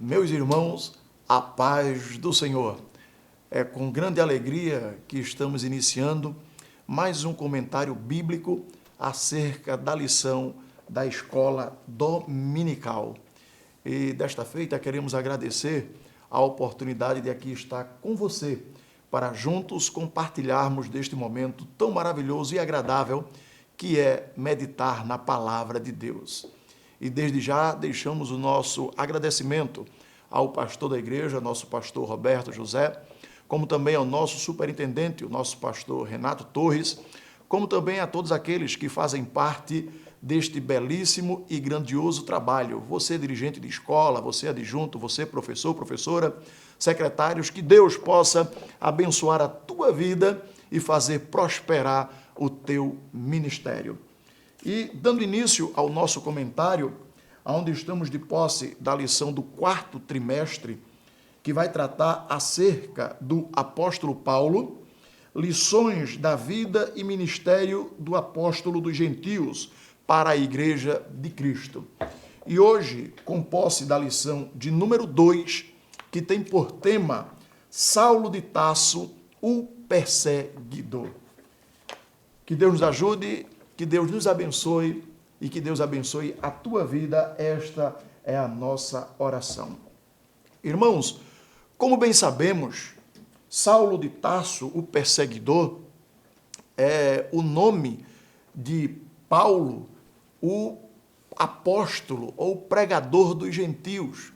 Meus irmãos, a paz do Senhor. É com grande alegria que estamos iniciando mais um comentário bíblico acerca da lição da escola dominical. E desta feita queremos agradecer a oportunidade de aqui estar com você para juntos compartilharmos deste momento tão maravilhoso e agradável que é meditar na palavra de Deus. E desde já deixamos o nosso agradecimento ao pastor da igreja, nosso pastor Roberto José, como também ao nosso superintendente, o nosso pastor Renato Torres, como também a todos aqueles que fazem parte deste belíssimo e grandioso trabalho. Você, dirigente de escola, você, adjunto, você, professor, professora, secretários, que Deus possa abençoar a tua vida e fazer prosperar o teu ministério. E dando início ao nosso comentário, onde estamos de posse da lição do 4º trimestre, que vai tratar acerca do apóstolo Paulo, lições da vida e ministério do apóstolo dos gentios para a igreja de Cristo. E hoje, com posse da lição de número 2, que tem por tema Saulo de Tarso, o perseguidor. Que Deus nos ajude, que Deus nos abençoe e que Deus abençoe a tua vida. Esta é a nossa oração. Irmãos, como bem sabemos, Saulo de Tarso, o perseguidor, é o nome de Paulo, o apóstolo ou pregador dos gentios,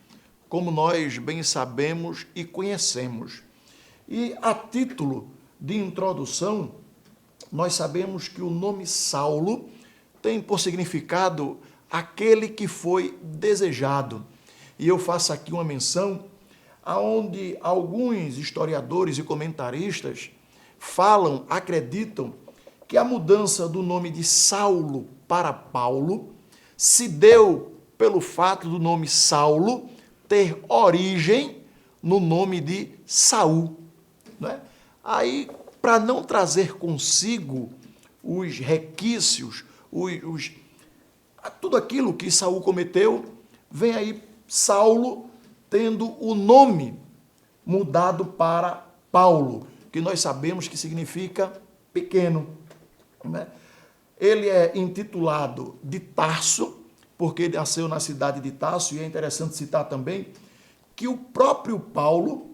como nós bem sabemos e conhecemos. E a título de introdução, nós sabemos que o nome Saulo tem por significado aquele que foi desejado. E eu faço aqui uma menção aonde alguns historiadores e comentaristas falam, acreditam que a mudança do nome de Saulo para Paulo se deu pelo fato do nome Saulo ter origem no nome de Saul, né? Aí, para não trazer consigo os requisitos, tudo aquilo que Saul cometeu, vem aí Saulo tendo o nome mudado para Paulo, que nós sabemos que significa pequeno, né? Ele é intitulado de Tarso, porque ele nasceu na cidade de Tarso, e é interessante citar também que o próprio Paulo,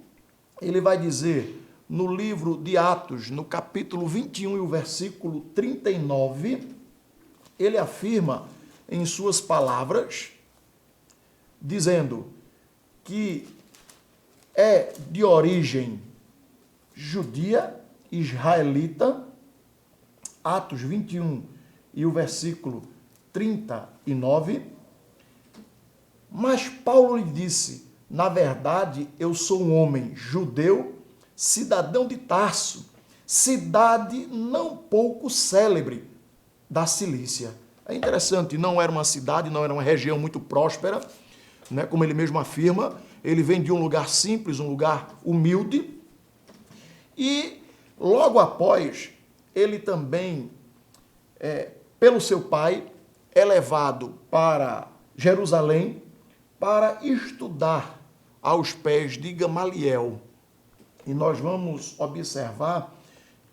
ele vai dizer no livro de Atos, no capítulo 21 e o versículo 39, ele afirma em suas palavras, dizendo que é de origem judia, israelita, Atos 21 e o versículo 39, mas Paulo lhe disse, na verdade, eu sou um homem judeu, cidadão de Tarso, cidade não pouco célebre da Cilícia. É interessante, não era uma cidade, não era uma região muito próspera, né? Como ele mesmo afirma, ele vem de um lugar simples, um lugar humilde, e logo após, ele também, pelo seu pai, é levado para Jerusalém para estudar aos pés de Gamaliel. E nós vamos observar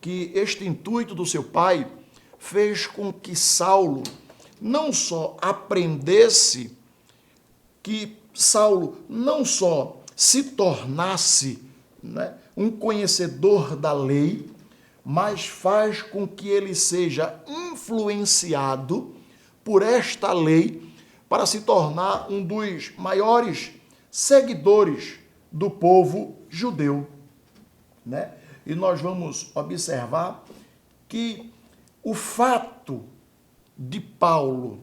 que este intuito do seu pai fez com que Saulo não só aprendesse, que Saulo não só se tornasse, né, um conhecedor da lei, mas faz com que ele seja influenciado por esta lei para se tornar um dos maiores seguidores do povo judeu, né? E nós vamos observar que o fato de Paulo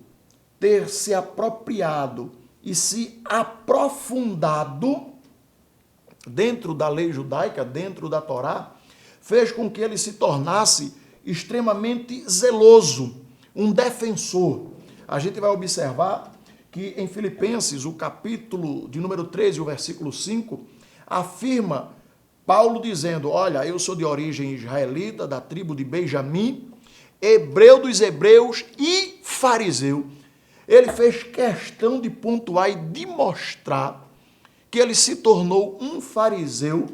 ter se apropriado e se aprofundado dentro da lei judaica, dentro da Torá, fez com que ele se tornasse extremamente zeloso, um defensor. A gente vai observar que em Filipenses, o capítulo de número 13, o versículo 5, afirma Paulo dizendo, olha, eu sou de origem israelita, da tribo de Benjamim, hebreu dos hebreus e fariseu. Ele fez questão de pontuar e de mostrar que ele se tornou um fariseu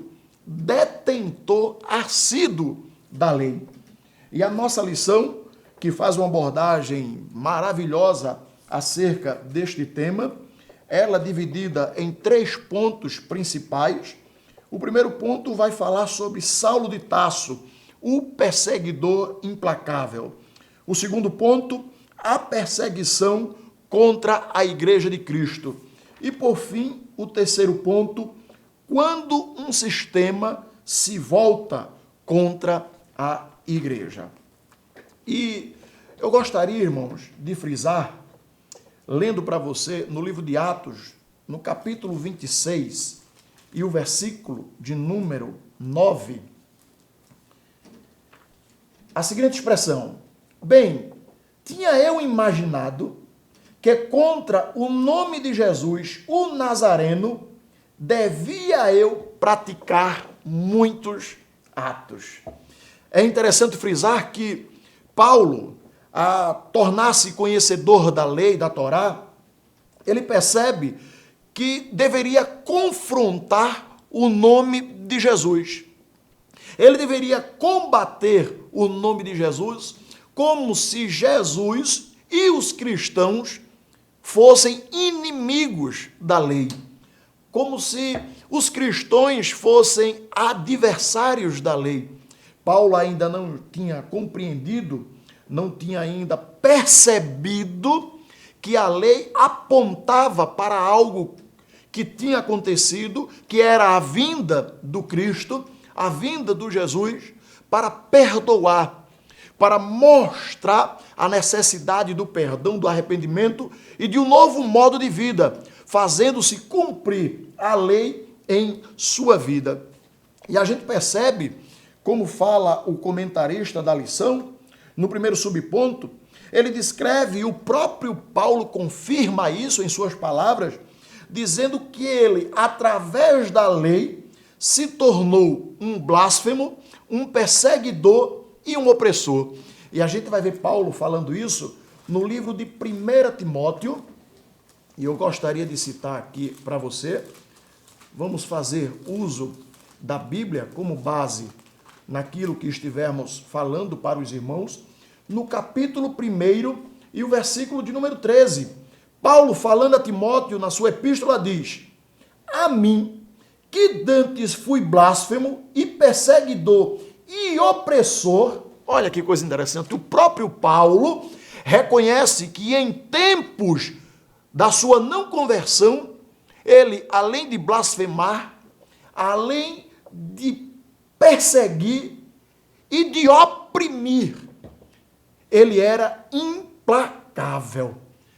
detentor assíduo da lei. E a nossa lição, que faz uma abordagem maravilhosa acerca deste tema, ela é dividida em 3 pontos principais. O primeiro ponto vai falar sobre Saulo de Tarso, o perseguidor implacável. O segundo ponto, a perseguição contra a Igreja de Cristo. E, por fim, o terceiro ponto, quando um sistema se volta contra a Igreja. E eu gostaria, irmãos, de frisar, lendo para você no livro de Atos, no capítulo 26, e o versículo de número 9, a seguinte expressão: bem, tinha eu imaginado que contra o nome de Jesus, o Nazareno, devia eu praticar muitos atos. É interessante frisar que Paulo, a tornar-se conhecedor da lei, da Torá, ele percebe que deveria confrontar o nome de Jesus. Ele deveria combater o nome de Jesus como se Jesus e os cristãos fossem inimigos da lei, como se os cristãos fossem adversários da lei. Paulo ainda não tinha compreendido, não tinha ainda percebido que a lei apontava para algo que tinha acontecido, que era a vinda do Cristo, a vinda do Jesus, para perdoar, para mostrar a necessidade do perdão, do arrependimento e de um novo modo de vida, fazendo-se cumprir a lei em sua vida. E a gente percebe, como fala o comentarista da lição, no primeiro subponto, ele descreve, e o próprio Paulo confirma isso em suas palavras, dizendo que ele, através da lei, se tornou um blasfemo, um perseguidor e um opressor. E a gente vai ver Paulo falando isso no livro de 1 Timóteo, e eu gostaria de citar aqui para você. Vamos fazer uso da Bíblia como base naquilo que estivermos falando para os irmãos, no capítulo 1 e o versículo de número 13. Paulo, falando a Timóteo na sua epístola, diz: a mim, que dantes fui blasfemo e perseguidor e opressor. Olha que coisa interessante, o próprio Paulo reconhece que em tempos da sua não conversão, ele, além de blasfemar, além de perseguir e de oprimir, ele era implacável.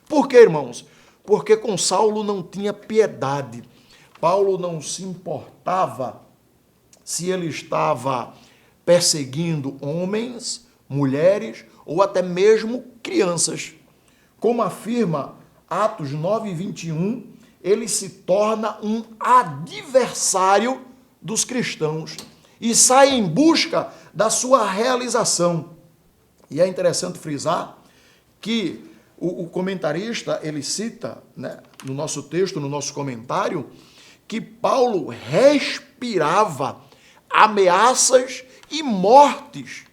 Por quê, irmãos? Porque com Saulo não tinha piedade. Paulo não se importava se ele estava perseguindo homens, mulheres ou até mesmo crianças. Como afirma Atos 9:21, ele se torna um adversário dos cristãos e sai em busca da sua realização. E é interessante frisar que o comentarista, ele cita, né, no nosso texto, no nosso comentário, que Paulo respirava ameaças e mortes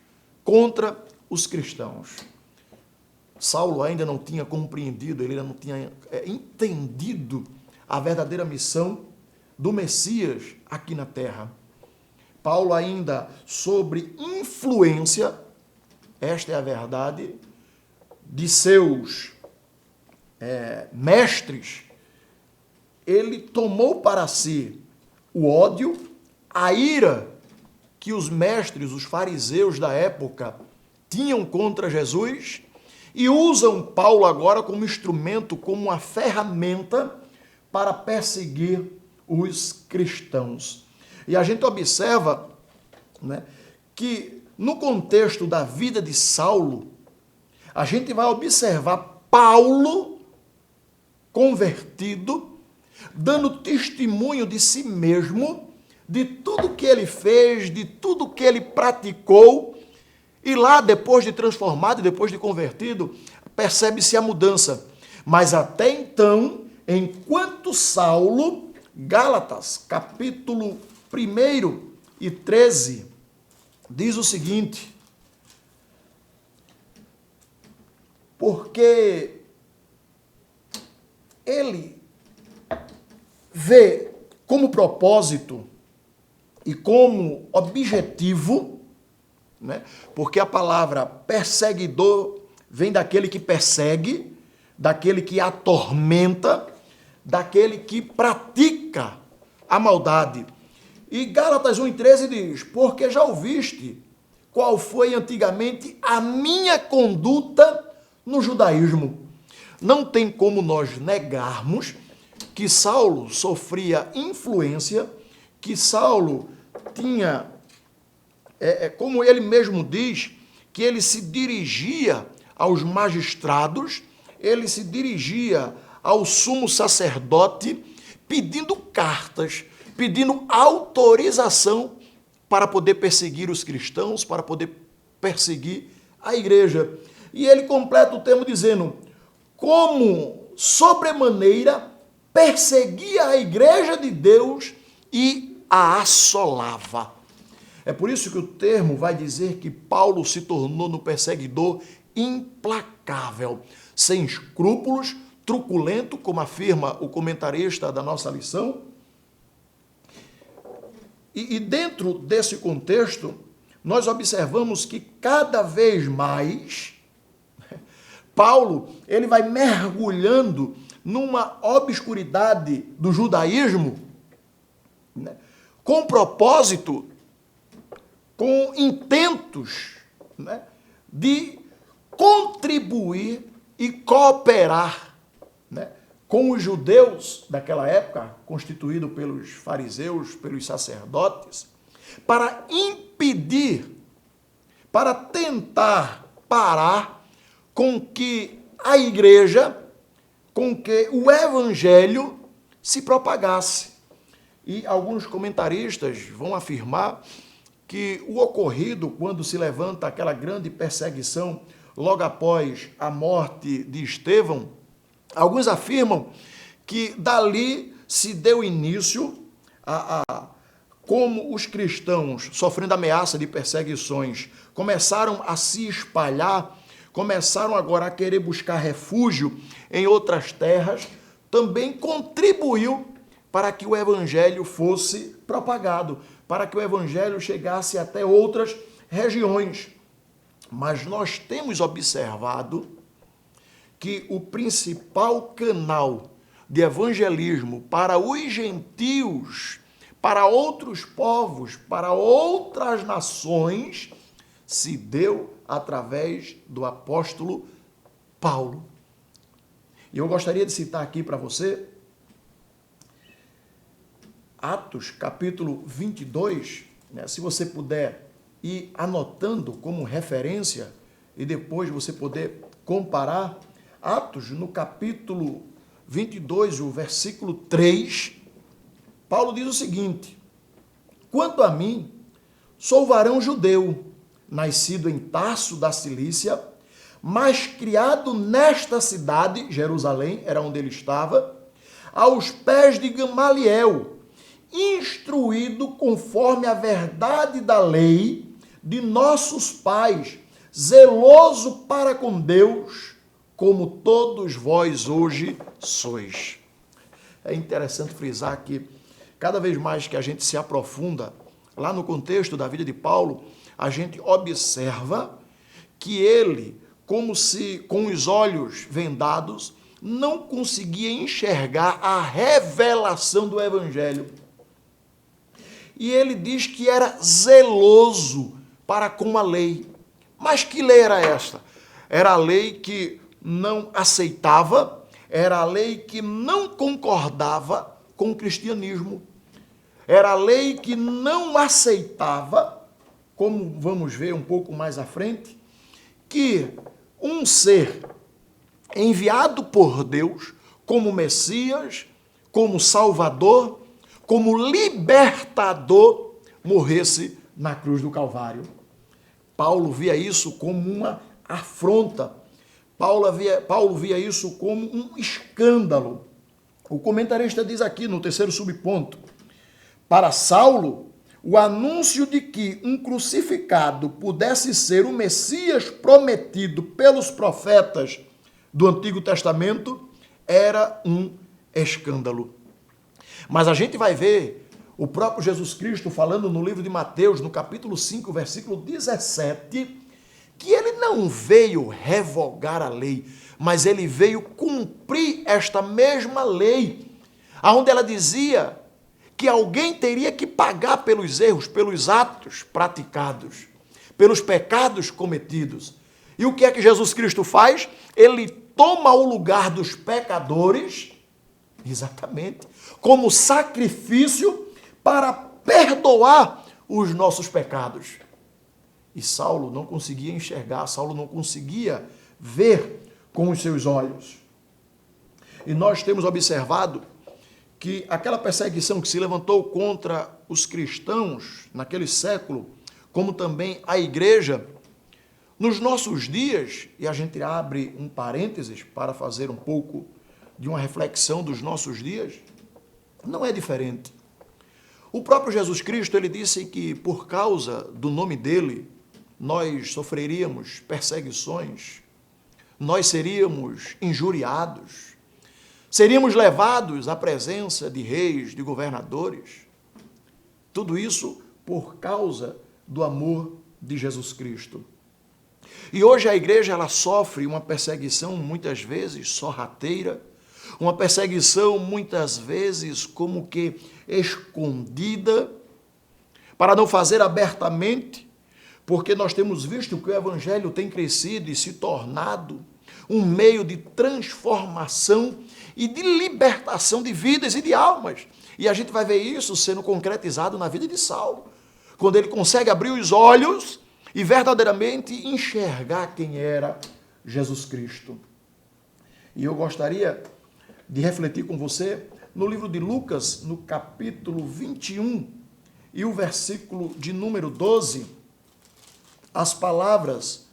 contra os cristãos. Saulo ainda não tinha compreendido, ele ainda não tinha entendido a verdadeira missão do Messias aqui na terra. Paulo ainda, sobre influência, esta é a verdade, de seus mestres, ele tomou para si o ódio, a ira que os mestres, os fariseus da época, tinham contra Jesus e usam Paulo agora como instrumento, como uma ferramenta para perseguir os cristãos. E a gente observa, né, que no contexto da vida de Saulo, a gente vai observar Paulo convertido, dando testemunho de si mesmo, de tudo que ele fez, de tudo que ele praticou, e lá, depois de transformado, depois de convertido, percebe-se a mudança. Mas até então, enquanto Saulo Gálatas, capítulo 1 e 13, diz o seguinte: porque ele vê como propósito e como objetivo, né? Porque a palavra perseguidor vem daquele que persegue, daquele que atormenta, daquele que pratica a maldade. E Gálatas 1,13 diz: porque já ouviste qual foi antigamente a minha conduta no judaísmo. Não tem como nós negarmos que Saulo sofria influência, que Saulo tinha, como ele mesmo diz, que ele se dirigia aos magistrados, ele se dirigia ao sumo sacerdote, pedindo cartas, pedindo autorização para poder perseguir os cristãos, para poder perseguir a igreja. E ele completa o termo dizendo: como sobremaneira perseguia a igreja de Deus e a assolava. É por isso que o termo vai dizer que Paulo se tornou no perseguidor implacável, sem escrúpulos, truculento, como afirma o comentarista da nossa lição. E dentro desse contexto, nós observamos que cada vez mais Paulo ele vai mergulhando numa obscuridade do judaísmo, né, com propósito, com intentos, né, de contribuir e cooperar, né, com os judeus daquela época, constituído pelos fariseus, pelos sacerdotes, para impedir, para tentar parar com que a igreja, com que o evangelho se propagasse. E alguns comentaristas vão afirmar que o ocorrido quando se levanta aquela grande perseguição logo após a morte de Estevão, alguns afirmam que dali se deu início como os cristãos, sofrendo ameaça de perseguições, começaram a se espalhar, começaram agora a querer buscar refúgio em outras terras, também contribuiu para que o evangelho fosse propagado, para que o evangelho chegasse até outras regiões. Mas nós temos observado que o principal canal de evangelismo para os gentios, para outros povos, para outras nações, se deu através do apóstolo Paulo. E eu gostaria de citar aqui para você Atos, capítulo 22, né? Se você puder ir anotando como referência e depois você poder comparar, Atos, no capítulo 22, o versículo 3, Paulo diz o seguinte: quanto a mim, sou varão judeu, nascido em Tarso da Cilícia, mas criado nesta cidade, Jerusalém, era onde ele estava, aos pés de Gamaliel, instruído conforme a verdade da lei de nossos pais, zeloso para com Deus, como todos vós hoje sois. É interessante frisar que cada vez mais que a gente se aprofunda lá no contexto da vida de Paulo, a gente observa que ele, como se com os olhos vendados, não conseguia enxergar a revelação do evangelho. E ele diz que era zeloso para com a lei. Mas que lei era esta? Era a lei que não aceitava, era a lei que não concordava com o cristianismo. Era a lei que não aceitava, como vamos ver um pouco mais à frente, que um ser enviado por Deus como Messias, como Salvador, como libertador, morresse na cruz do Calvário. Paulo via isso como uma afronta. Paulo via isso como um escândalo. O comentarista diz aqui no terceiro subponto: para Saulo, o anúncio de que um crucificado pudesse ser o Messias prometido pelos profetas do Antigo Testamento era um escândalo. Mas a gente vai ver o próprio Jesus Cristo falando no livro de Mateus, no capítulo 5, versículo 17, que ele não veio revogar a lei, mas ele veio cumprir esta mesma lei, onde ela dizia que alguém teria que pagar pelos erros, pelos atos praticados, pelos pecados cometidos. E o que é que Jesus Cristo faz? Ele toma o lugar dos pecadores, exatamente, como sacrifício para perdoar os nossos pecados. E Saulo não conseguia enxergar, Saulo não conseguia ver com os seus olhos. E nós temos observado que aquela perseguição que se levantou contra os cristãos naquele século, como também a igreja, nos nossos dias, e a gente abre um parênteses para fazer um pouco de uma reflexão dos nossos dias, não é diferente. O próprio Jesus Cristo, ele disse que por causa do nome dele, nós sofreríamos perseguições, nós seríamos injuriados, seríamos levados à presença de reis, de governadores. Tudo isso por causa do amor de Jesus Cristo. E hoje a igreja ela sofre uma perseguição muitas vezes sorrateira, uma perseguição muitas vezes como que escondida, para não fazer abertamente, porque nós temos visto que o evangelho tem crescido e se tornado um meio de transformação e de libertação de vidas e de almas. E a gente vai ver isso sendo concretizado na vida de Saulo, quando ele consegue abrir os olhos e verdadeiramente enxergar quem era Jesus Cristo. E eu gostaria de refletir com você no livro de Lucas, no capítulo 21 e o versículo de número 12, as palavras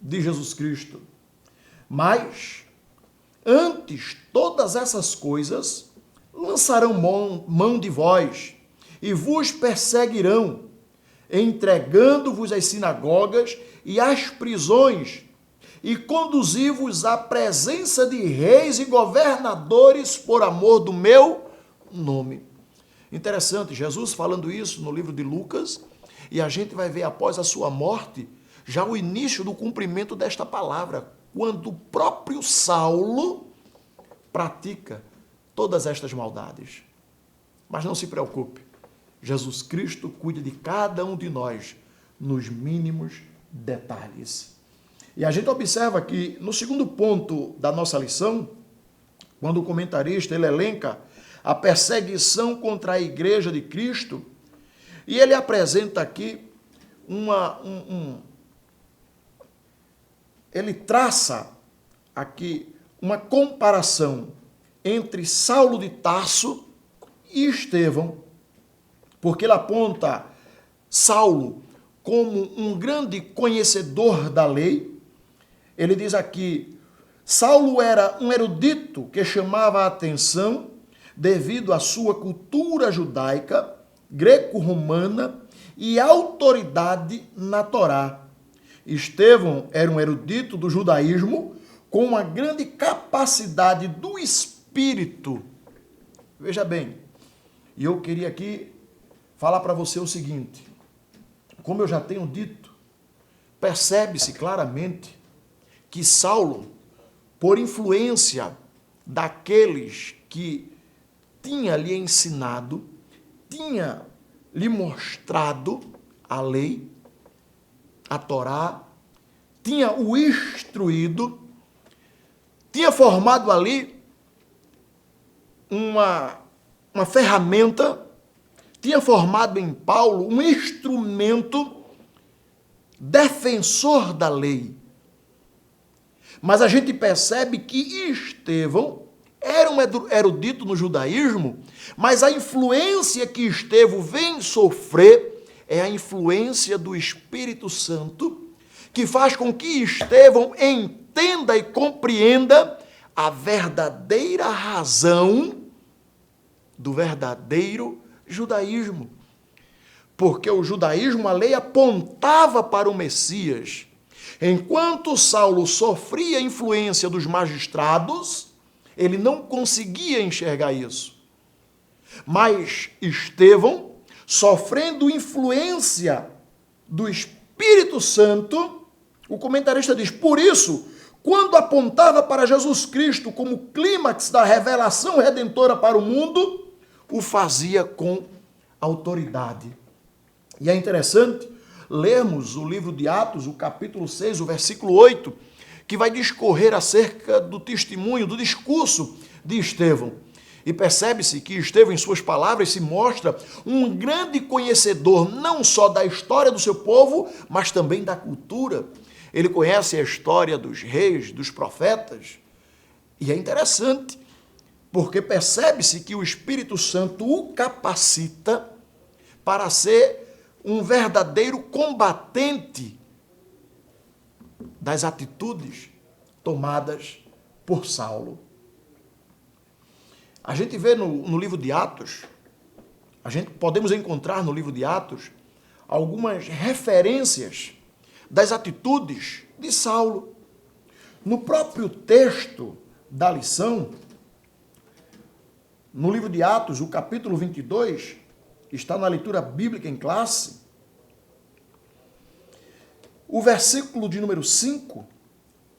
de Jesus Cristo. Mas, antes todas essas coisas, lançarão mão de vós e vos perseguirão, entregando-vos às sinagogas e às prisões, e conduzi-vos à presença de reis e governadores por amor do meu nome. Interessante, Jesus falando isso no livro de Lucas, e a gente vai ver após a sua morte, já o início do cumprimento desta palavra, quando o próprio Saulo pratica todas estas maldades. Mas não se preocupe, Jesus Cristo cuida de cada um de nós nos mínimos detalhes. E a gente observa que no segundo ponto da nossa lição, quando o comentarista ele elenca a perseguição contra a igreja de Cristo, e ele apresenta aqui ele traça aqui uma comparação entre Saulo de Tarso e Estevão, porque ele aponta Saulo como um grande conhecedor da lei. Ele diz aqui, Saulo era um erudito que chamava a atenção devido à sua cultura judaica, greco-romana e autoridade na Torá. Estevão era um erudito do judaísmo com uma grande capacidade do espírito. Veja bem, e eu queria aqui falar para você o seguinte, como eu já tenho dito, percebe-se claramente que Saulo, por influência daqueles que tinha lhe ensinado, tinha lhe mostrado a lei, a Torá, tinha o instruído, tinha formado ali uma ferramenta, tinha formado em Paulo um instrumento defensor da lei. Mas a gente percebe que Estevão era um erudito no judaísmo, mas a influência que Estevão vem sofrer é a influência do Espírito Santo, que faz com que Estevão entenda e compreenda a verdadeira razão do verdadeiro judaísmo. Porque o judaísmo, a lei, apontava para o Messias. Enquanto Saulo sofria a influência dos magistrados, ele não conseguia enxergar isso. Mas Estevão, sofrendo influência do Espírito Santo, o comentarista diz, por isso, quando apontava para Jesus Cristo como clímax da revelação redentora para o mundo, o fazia com autoridade. E é interessante lermos o livro de Atos, o capítulo 6, o versículo 8, que vai discorrer acerca do testemunho, do discurso de Estevão. E percebe-se que Estevão, em suas palavras, se mostra um grande conhecedor não só da história do seu povo, mas também da cultura. Ele conhece a história dos reis, dos profetas. E é interessante, porque percebe-se que o Espírito Santo o capacita para ser um verdadeiro combatente das atitudes tomadas por Saulo. A gente vê no livro de Atos, podemos encontrar no livro de Atos algumas referências das atitudes de Saulo. No próprio texto da lição, no livro de Atos, o capítulo 22, está na leitura bíblica em classe, o versículo de número 5,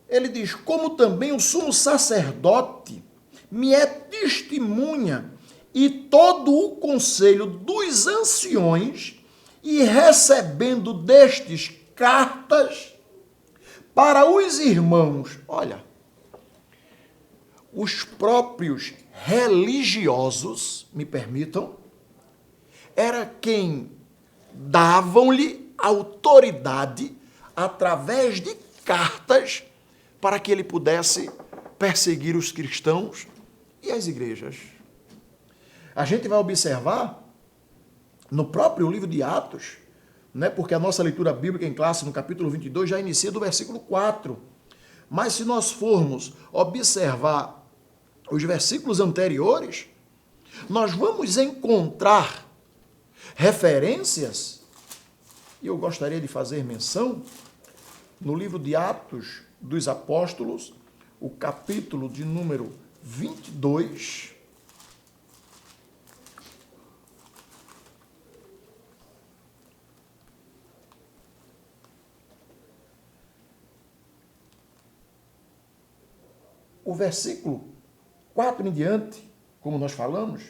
ele diz, como também o sumo sacerdote me é testemunha e todo o conselho dos anciões, e recebendo destes cartas para os irmãos, olha, os próprios religiosos, me permitam, era quem davam-lhe autoridade através de cartas para que ele pudesse perseguir os cristãos e as igrejas. A gente vai observar no próprio livro de Atos, né, porque a nossa leitura bíblica em classe no capítulo 22 já inicia do versículo 4. Mas se nós formos observar os versículos anteriores, nós vamos encontrar referências, e eu gostaria de fazer menção, no livro de Atos dos Apóstolos, o capítulo de número 22, o versículo 4 em diante, como nós falamos,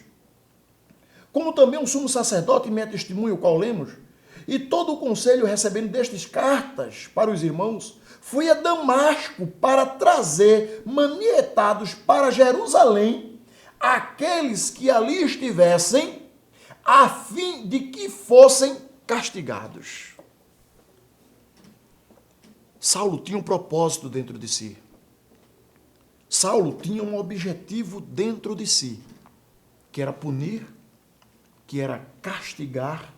como também um sumo sacerdote me é testemunho, o qual lemos, e todo o conselho recebendo destes cartas para os irmãos, fui a Damasco para trazer manietados para Jerusalém aqueles que ali estivessem, a fim de que fossem castigados. Saulo tinha um propósito dentro de si. Saulo tinha um objetivo dentro de si, que era punir, que era castigar,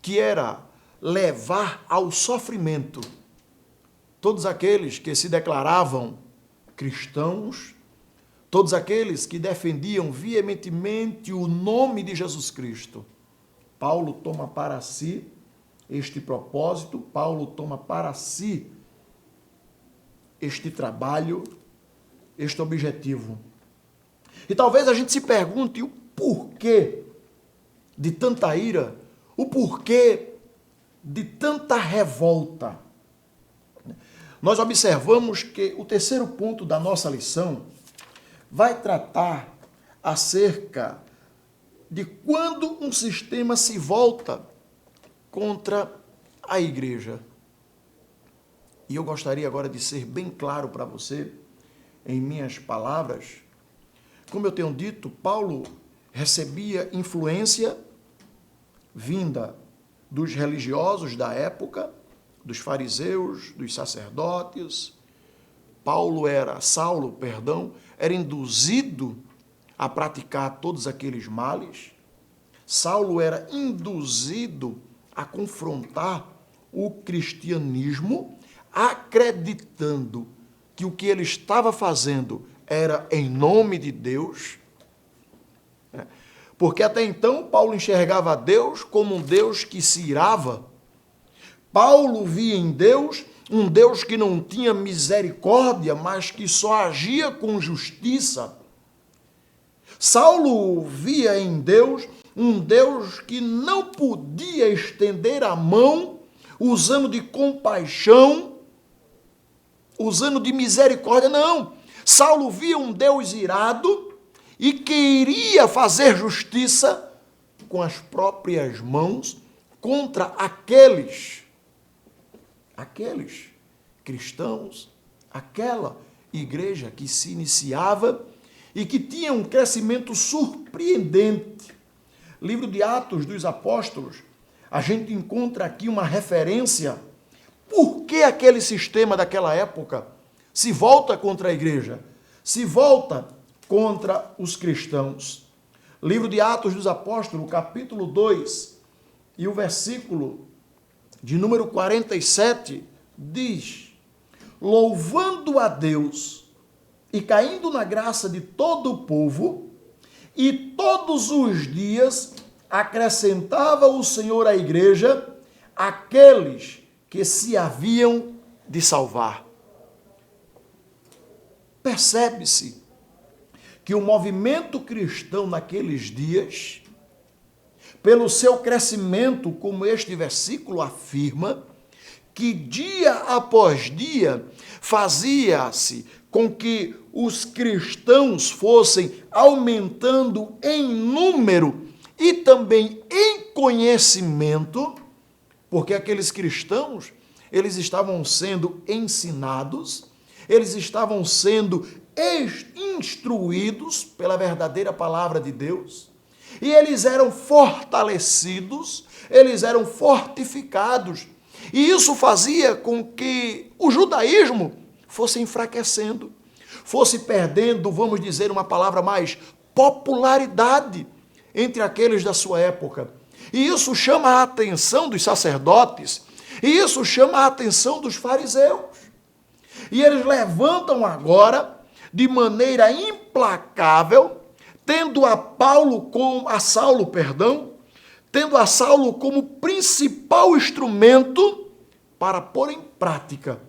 que era levar ao sofrimento todos aqueles que se declaravam cristãos, todos aqueles que defendiam veementemente o nome de Jesus Cristo. Paulo toma para si este propósito, Paulo toma para si este trabalho, este objetivo. E talvez a gente se pergunte o porquê de tanta ira, o porquê de tanta revolta. Nós observamos que o terceiro ponto da nossa lição vai tratar acerca de quando um sistema se volta contra a igreja. E eu gostaria agora de ser bem claro para você, em minhas palavras. Como eu tenho dito, Paulo recebia influência vinda dos religiosos da época, dos fariseus, dos sacerdotes. Saulo, era induzido a praticar todos aqueles males. Saulo era induzido a confrontar o cristianismo, acreditando que o que ele estava fazendo era em nome de Deus. Porque até então Paulo enxergava Deus como um Deus que se irava. Paulo via em Deus um Deus que não tinha misericórdia, mas que só agia com justiça. Saulo via em Deus um Deus que não podia estender a mão usando de compaixão, usando de misericórdia, não. Saulo via um Deus irado e queria fazer justiça com as próprias mãos contra aqueles cristãos, aquela igreja que se iniciava e que tinha um crescimento surpreendente. Livro de Atos dos Apóstolos, a gente encontra aqui uma referência. Por que aquele sistema daquela época se volta contra a igreja? Se volta contra os cristãos. Livro de Atos dos Apóstolos, capítulo 2, e o versículo de número 47, diz: louvando a Deus e caindo na graça de todo o povo, e todos os dias acrescentava o Senhor à igreja aqueles que se haviam de salvar. Percebe-se que o movimento cristão naqueles dias, pelo seu crescimento, como este versículo afirma, que dia após dia fazia-se com que os cristãos fossem aumentando em número e também em conhecimento, porque aqueles cristãos, eles estavam sendo ensinados, eles estavam sendo instruídos pela verdadeira palavra de Deus, e eles eram fortalecidos, eles eram fortificados, e isso fazia com que o judaísmo fosse enfraquecendo, fosse perdendo, vamos dizer uma palavra mais, popularidade entre aqueles da sua época. E isso chama a atenção dos sacerdotes, e isso chama a atenção dos fariseus. E eles levantam agora, de maneira implacável, tendo tendo a Saulo como principal instrumento para pôr em prática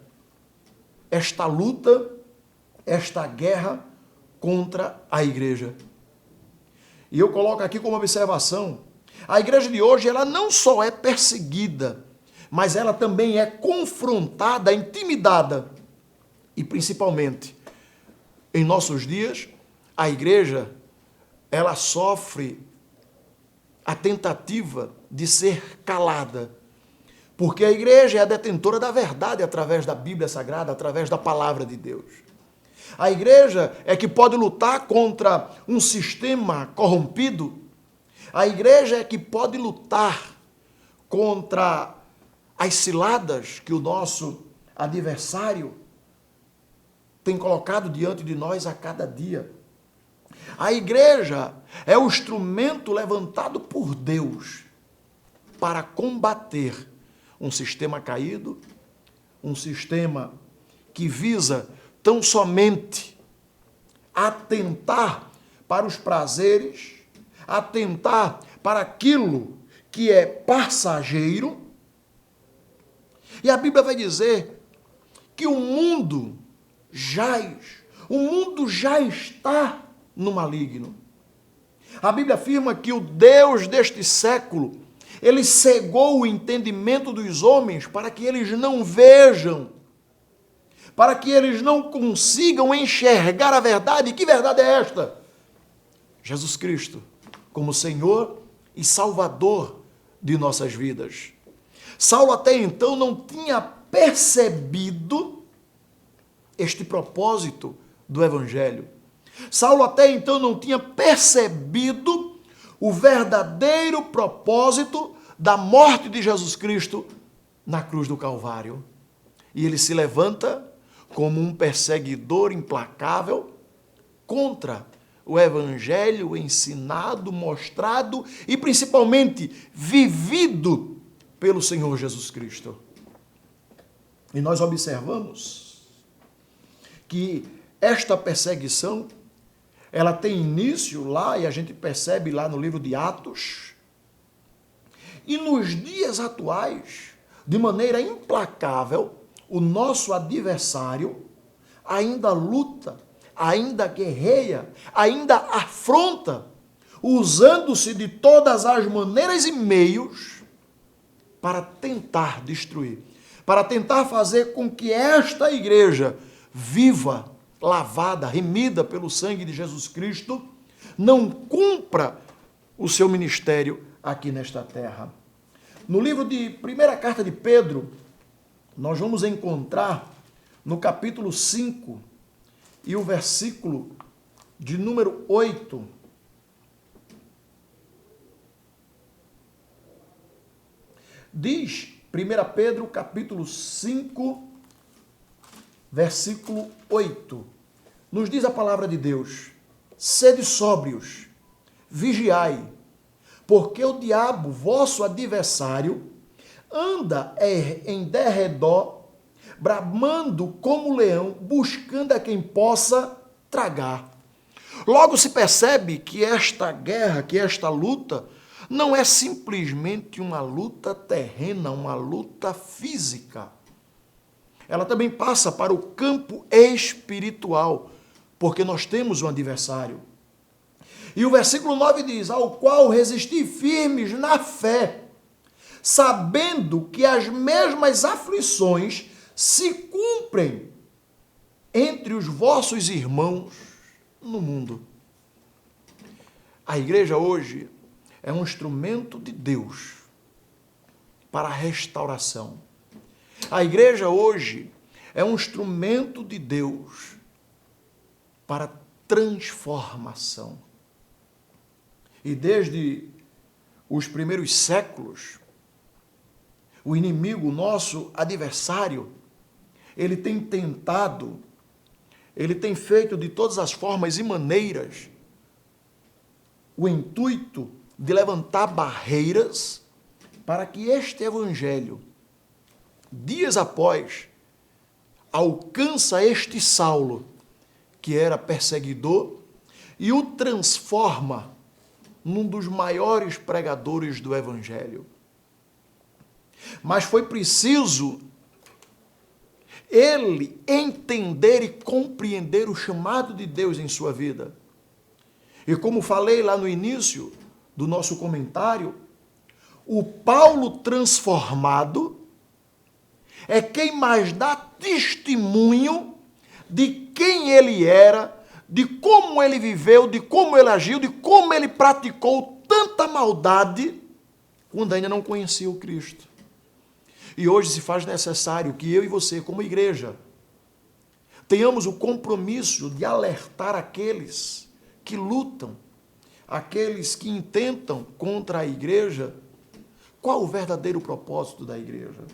esta luta, esta guerra contra a igreja. E eu coloco aqui como observação, a igreja de hoje, ela não só é perseguida, mas ela também é confrontada, intimidada. E principalmente, em nossos dias, a igreja, ela sofre a tentativa de ser calada. Porque a igreja é a detentora da verdade através da Bíblia Sagrada, através da palavra de Deus. A igreja é que pode lutar contra um sistema corrompido. A igreja é que pode lutar contra as ciladas que o nosso adversário tem colocado diante de nós a cada dia. A igreja é o instrumento levantado por Deus para combater um sistema caído, um sistema que visa tão somente atentar para os prazeres, atentar para aquilo que é passageiro. E a Bíblia vai dizer que o mundo já está no maligno. A Bíblia afirma que o Deus deste século, ele cegou o entendimento dos homens para que eles não vejam, para que eles não consigam enxergar a verdade. E que verdade é esta? Jesus Cristo, como Senhor e Salvador de nossas vidas. Saulo até então não tinha percebido este propósito do Evangelho. Saulo até então não tinha percebido o verdadeiro propósito da morte de Jesus Cristo na cruz do Calvário. E ele se levanta como um perseguidor implacável contra o Evangelho ensinado, mostrado e principalmente vivido pelo Senhor Jesus Cristo. E nós observamos que esta perseguição, Ela tem início lá, e a gente percebe lá no livro de Atos. E nos dias atuais, de maneira implacável, o nosso adversário ainda luta, ainda guerreia, ainda afronta, usando-se de todas as maneiras e meios para tentar destruir, para tentar fazer com que esta igreja viva, lavada, remida pelo sangue de Jesus Cristo, não cumpra o seu ministério aqui nesta terra. No livro de primeira carta de Pedro, nós vamos encontrar no capítulo 5 e o versículo de número 8. Diz 1 Pedro capítulo 5, versículo 8. Nos diz a palavra de Deus: sede sóbrios, vigiai, porque o diabo, vosso adversário, anda em derredor, bramando como leão, buscando a quem possa tragar. Logo se percebe que esta guerra, que esta luta, não é simplesmente uma luta terrena, uma luta física. Ela também passa para o campo espiritual, porque nós temos um adversário. E o versículo 9 diz: ao qual resisti firmes na fé, sabendo que as mesmas aflições se cumprem entre os vossos irmãos no mundo. A igreja hoje é um instrumento de Deus para a restauração. A igreja hoje é um instrumento de Deus para a transformação. E desde os primeiros séculos, o inimigo, nosso adversário, ele tem tentado, ele tem feito de todas as formas e maneiras o intuito de levantar barreiras para que este evangelho, dias após, alcança este Saulo, que era perseguidor, e o transforma num dos maiores pregadores do evangelho. Mas foi preciso ele entender e compreender o chamado de Deus em sua vida. E como falei lá no início do nosso comentário, o Paulo transformado é quem mais dá testemunho de quem ele era, de como ele viveu, de como ele agiu, de como ele praticou tanta maldade quando ainda não conhecia o Cristo. E hoje se faz necessário que eu e você, como igreja, tenhamos o compromisso de alertar aqueles que lutam, aqueles que intentam contra a igreja, qual o verdadeiro propósito da igreja?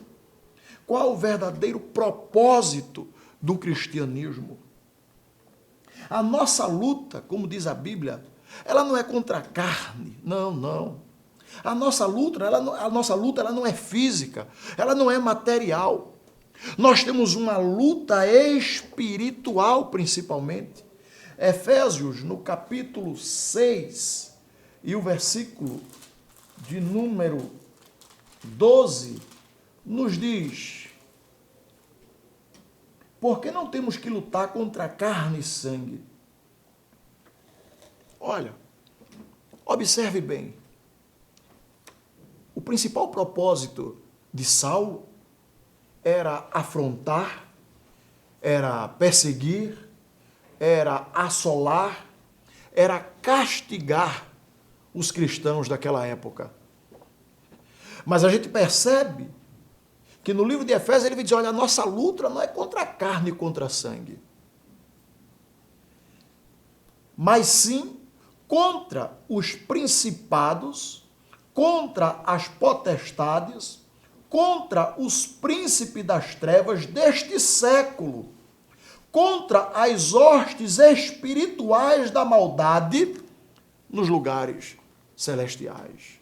Qual o verdadeiro propósito do cristianismo? A nossa luta, como diz a Bíblia, ela não é contra a carne, não. A nossa luta, ela não é física, ela não é material. Nós temos uma luta espiritual, principalmente. Efésios, no capítulo 6, e o versículo de número 12, nos diz: porque não temos que lutar contra carne e sangue. Olha, observe bem. O principal propósito de Saulo era afrontar, era perseguir, era assolar, era castigar os cristãos daquela época. Mas a gente percebe que no livro de Efésios ele diz: olha, a nossa luta não é contra a carne e contra a sangue, mas sim contra os principados, contra as potestades, contra os príncipes das trevas deste século, contra as hostes espirituais da maldade nos lugares celestiais.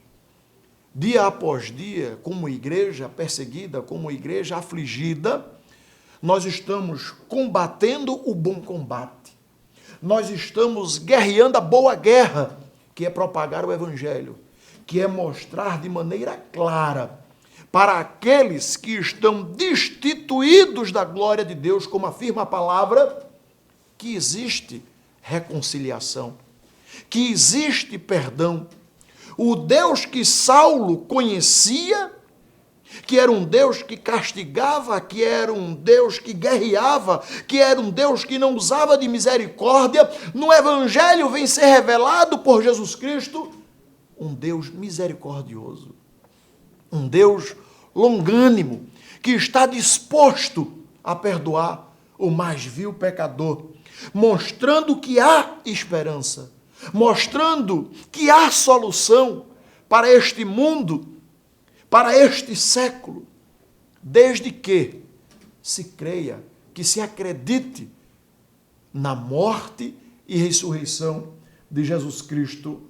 Dia após dia, como igreja perseguida, como igreja afligida, nós estamos combatendo o bom combate. nós estamos guerreando a boa guerra, que é propagar o Evangelho, que é mostrar de maneira clara para aqueles que estão destituídos da glória de Deus, como afirma a palavra, que existe reconciliação, que existe perdão. O Deus que Saulo conhecia, que era um Deus que castigava, que era um Deus que guerreava, que era um Deus que não usava de misericórdia, no Evangelho vem ser revelado por Jesus Cristo um Deus misericordioso, um Deus longânimo, que está disposto a perdoar o mais vil pecador, mostrando que há esperança, mostrando que há solução para este mundo, para este século, desde que se creia, que se acredite na morte e ressurreição de Jesus Cristo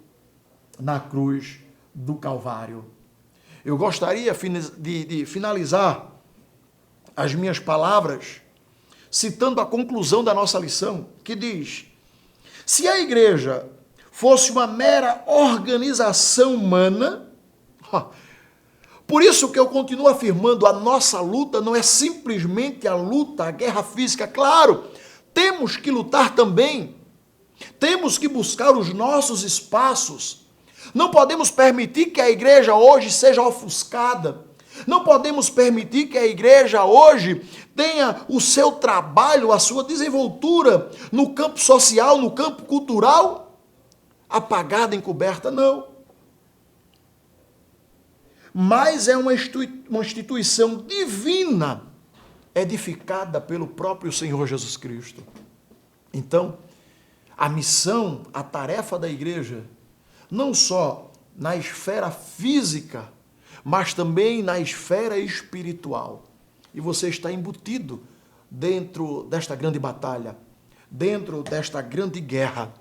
na cruz do Calvário. Eu gostaria de finalizar as minhas palavras citando a conclusão da nossa lição, que diz: se a igreja fosse uma mera organização humana, por isso que eu continuo afirmando, a nossa luta não é simplesmente a luta, a guerra física. Claro, temos que lutar também, temos que buscar os nossos espaços. Não podemos permitir que a igreja hoje seja ofuscada. Não podemos permitir que a igreja hoje tenha o seu trabalho, a sua desenvoltura no campo social, no campo cultural, apagada, encoberta, não. Mas é uma instituição divina, edificada pelo próprio Senhor Jesus Cristo. Então, a missão, a tarefa da igreja, não só na esfera física, mas também na esfera espiritual. E você está embutido dentro desta grande batalha, dentro desta grande guerra.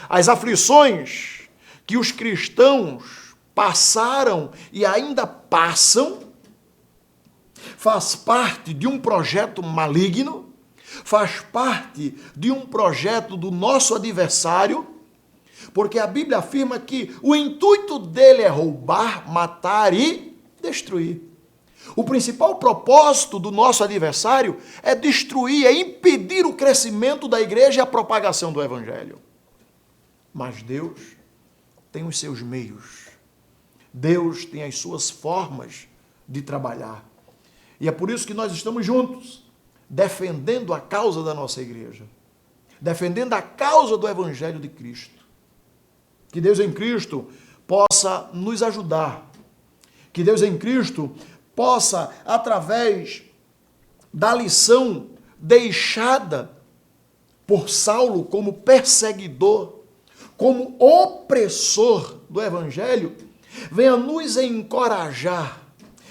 As aflições que os cristãos passaram e ainda passam faz parte de um projeto maligno, faz parte de um projeto do nosso adversário, porque a Bíblia afirma que o intuito dele é roubar, matar e destruir. O principal propósito do nosso adversário é destruir, é impedir o crescimento da igreja e a propagação do Evangelho. Mas Deus tem os seus meios. Deus tem as suas formas de trabalhar. E é por isso que nós estamos juntos, defendendo a causa da nossa igreja, defendendo a causa do Evangelho de Cristo. Que Deus em Cristo possa nos ajudar. Que Deus em Cristo possa, através da lição deixada por Saulo como perseguidor, como opressor do Evangelho, venha nos encorajar,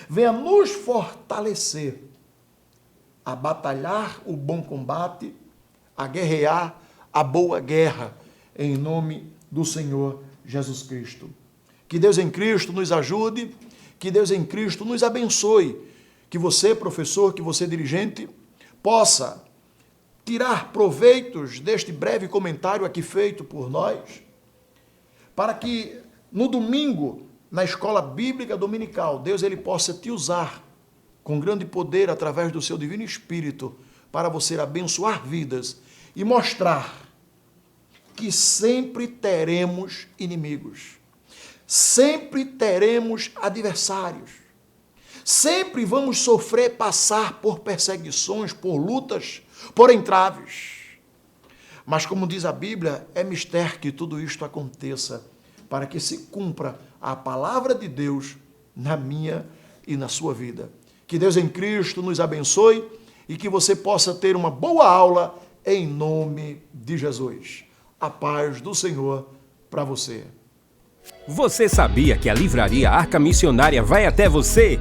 venha nos fortalecer a batalhar o bom combate, a guerrear a boa guerra, em nome do Senhor Jesus Cristo. Que Deus em Cristo nos ajude, que Deus em Cristo nos abençoe, que você, professor, que você, dirigente, possa tirar proveitos deste breve comentário aqui feito por nós, para que no domingo, na escola bíblica dominical, Deus ele possa te usar com grande poder através do seu divino Espírito para você abençoar vidas e mostrar que sempre teremos inimigos, sempre teremos adversários, sempre vamos sofrer, passar por perseguições, por lutas, por entraves. Mas como diz a Bíblia, é mister que tudo isto aconteça para que se cumpra a palavra de Deus na minha e na sua vida. Que Deus em Cristo nos abençoe e que você possa ter uma boa aula em nome de Jesus. A paz do Senhor para você. Você sabia que a Livraria Arca Missionária vai até você?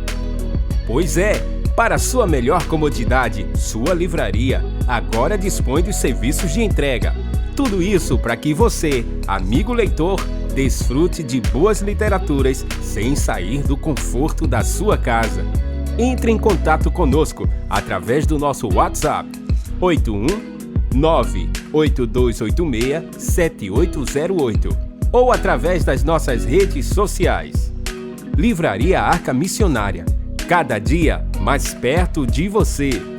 Pois é, para sua melhor comodidade, sua livraria agora dispõe dos serviços de entrega. Tudo isso para que você, amigo leitor, desfrute de boas literaturas sem sair do conforto da sua casa. Entre em contato conosco através do nosso WhatsApp 81 98286-7808 ou através das nossas redes sociais. Livraria Arca Missionária, cada dia mais perto de você.